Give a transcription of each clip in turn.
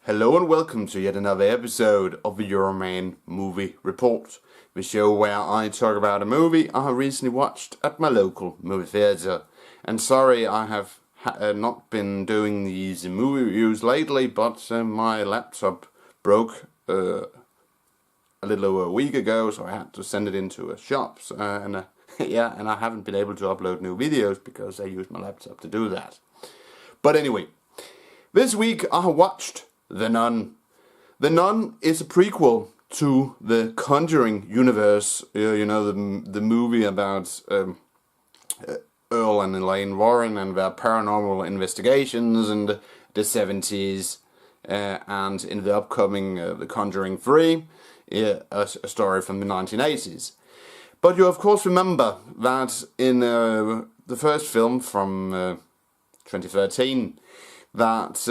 Hello and welcome to yet another episode of the Euroman Movie Report, the show where I talk about a movie I have recently watched at my local movie theatre. And sorry I have not been doing these movie reviews lately, but my laptop broke a little over a week ago, so I had to send it into a shop. And I haven't been able to upload new videos because I used my laptop to do that. But anyway, this week I watched The Nun. The Nun is a prequel to the Conjuring universe. The movie about Earl and Elaine Warren and their paranormal investigations in the 70s, and in the upcoming The Conjuring 3, a story from the 1980s. But you of course remember that in the first film from 2013, that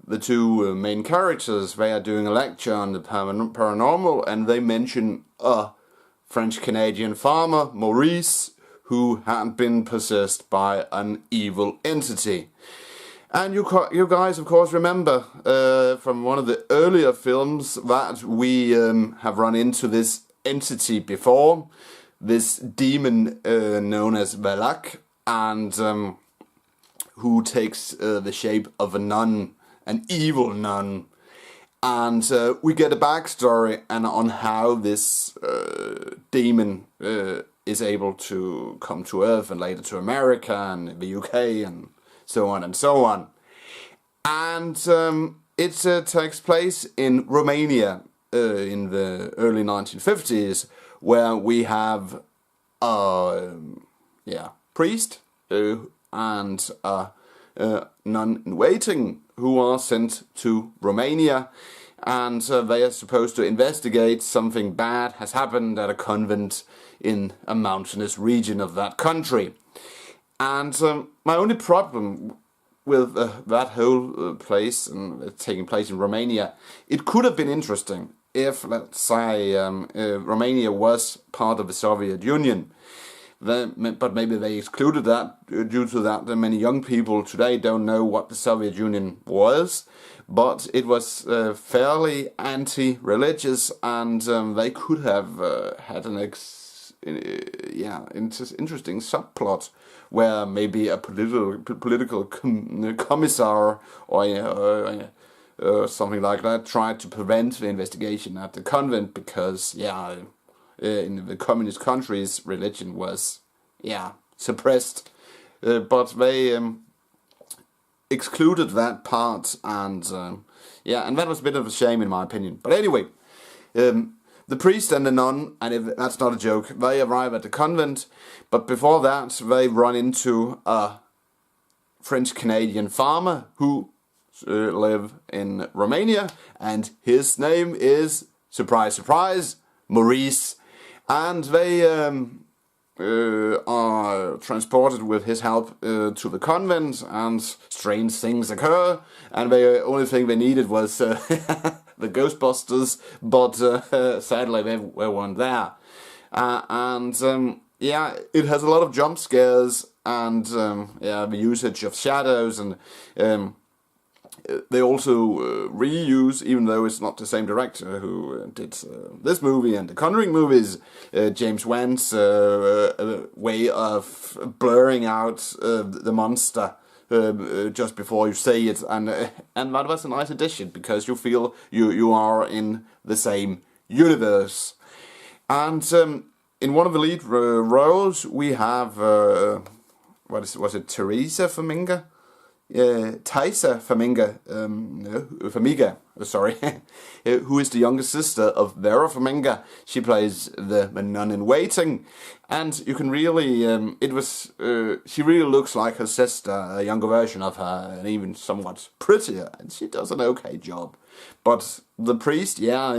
the two main characters, they are doing a lecture on the paranormal, and they mention a French-Canadian farmer, Maurice, who had been possessed by an evil entity. And you guys of course remember from one of the earlier films that we have run into this entity before, this demon known as Belak, and who takes the shape of a nun, an evil nun. And we get a backstory on how this demon is able to come to Earth and later to America and the UK and so on and so on. And it takes place in Romania in the early 1950s, where we have a priest and a nun in waiting who are sent to Romania, and they are supposed to investigate something bad has happened at a convent in a mountainous region of that country. And my only problem with that whole place and taking place in Romania, it could have been interesting if, let's say, Romania was part of the Soviet Union. But maybe they excluded that due to that many young people today don't know what the Soviet Union was. But it was fairly anti-religious, and they could have had an interesting subplot where maybe a political commissar or something like that tried to prevent the investigation at the convent because in the communist countries, religion was, suppressed. But they excluded that part, and that was a bit of a shame in my opinion. But anyway, the priest and the nun, and if that's not a joke, they arrive at the convent, but before that they run into a French-Canadian farmer who live in Romania, and his name is, surprise, surprise, Maurice. And they are transported with his help to the convent, and strange things occur. And the only thing they needed was the Ghostbusters, but sadly they weren't there. It has a lot of jump scares and the usage of shadows, and they also reuse, even though it's not the same director who did this movie and the Conjuring movies, James Wan's way of blurring out the monster just before you say it, and that was a nice addition because you feel you are in the same universe. And in one of the lead roles we have was it Teresa Farmiga? Taisa Farmiga, who is the younger sister of Vera Farmiga. She plays the nun in waiting, and you can really, she really looks like her sister, a younger version of her, and even somewhat prettier, and she does an okay job. But the priest, I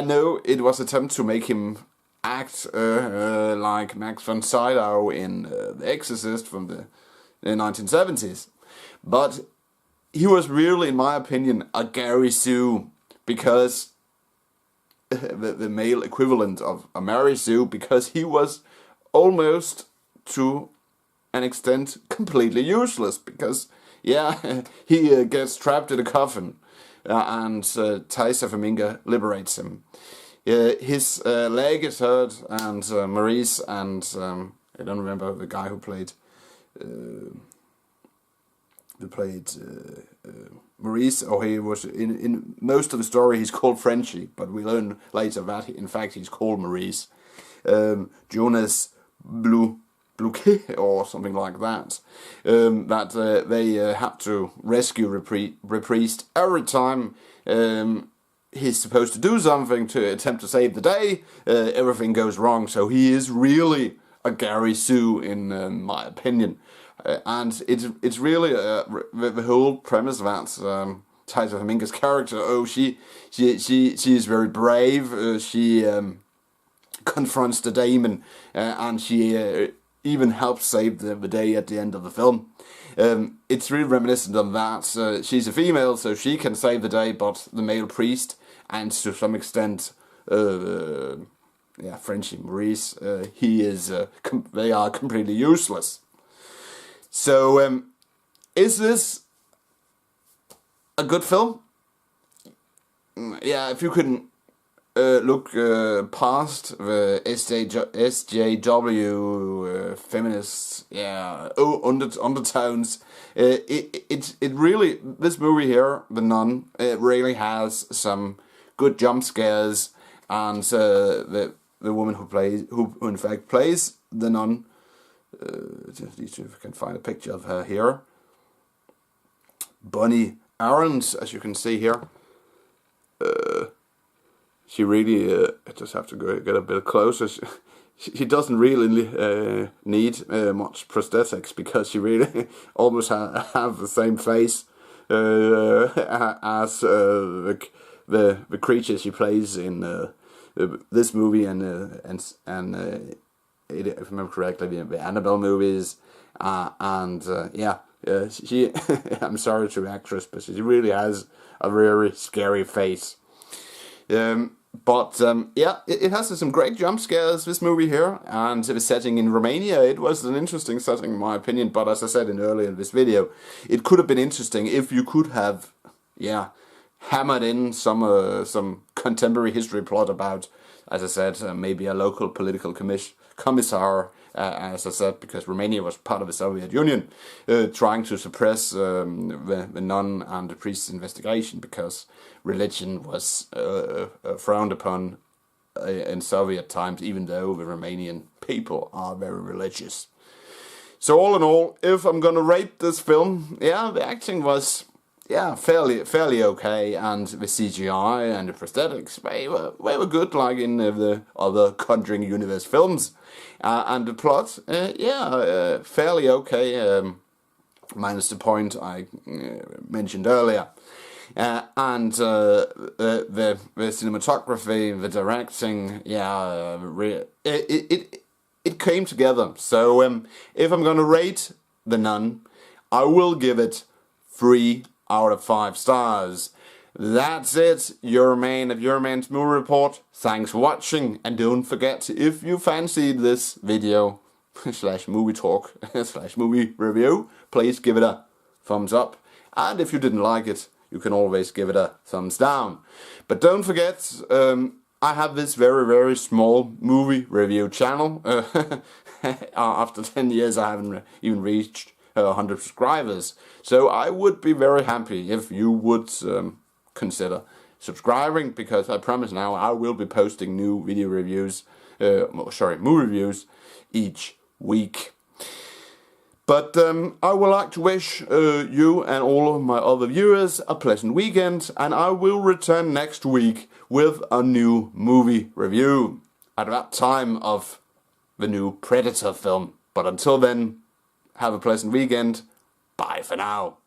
know it was an attempt to make him act like Max von Sydow in The Exorcist from the 1970s, but he was really, in my opinion, a Gary Sue, because the male equivalent of a Mary Sue, because he was almost to an extent completely useless because, yeah, he gets trapped in a coffin and Thijs Faminga liberates him. His leg is hurt, and Maurice and I don't remember the guy who played Maurice, or he was in most of the story he's called Frenchie, but we learn later that in fact he's called Maurice. Jonas Bluquet or something like that. They have to rescue Repriest every time he's supposed to do something to attempt to save the day. Everything goes wrong, so he is really a Gary Sue in my opinion. And it's really the whole premise of that Thijs Faminga's character. Oh, she is very brave. She confronts the demon, and she even helps save the day at the end of the film. It's really reminiscent of that. She's a female, so she can save the day, but the male priest, and to some extent, Frenchie Maurice, they are completely useless. So, is this a good film? Yeah, if you can look past the SJW feminists, undertones. It really, this movie here, The Nun, it really has some good jump scares, and the woman who in fact plays the nun. Just see if I can find a picture of her here. Bonnie Arendt, as you can see here. She really, I just have to get a bit closer. She doesn't really need much prosthetics because she really almost have the same face as the creature she plays in this movie and if I remember correctly, the Annabelle movies, she. I'm sorry to the actress, but she really has a very scary face. It has some great jump scares, this movie here, and the setting in Romania, it was an interesting setting in my opinion, but as I said earlier in this video, it could have been interesting if you could have, hammered in some contemporary history plot about, as I said, maybe a local political commissar, as I said, because Romania was part of the Soviet Union, trying to suppress the nun and the priest's investigation because religion was frowned upon in Soviet times, even though the Romanian people are very religious. So all in all, if I'm gonna rate this film, the acting was fairly okay, and the CGI and the prosthetics, they were good, like in the other Conjuring Universe films. And the plot, fairly okay, minus the point I mentioned earlier. And the cinematography, the directing, it came together. So if I'm gonna rate The Nun, I will give it 3 out of 5 stars. That's it, Euroman of Euroman's Movie Report. Thanks for watching, and don't forget, if you fancied this video / movie talk / movie review, please give it a thumbs up, and if you didn't like it, you can always give it a thumbs down. But don't forget, I have this very, very small movie review channel. After 10 years I haven't even reached 100 subscribers, so I would be very happy if you would consider subscribing, because I promise now I will be posting new video reviews, movie reviews each week. But I would like to wish you and all of my other viewers a pleasant weekend, and I will return next week with a new movie review at that time of the new Predator film. But until then, have a pleasant weekend. Bye for now.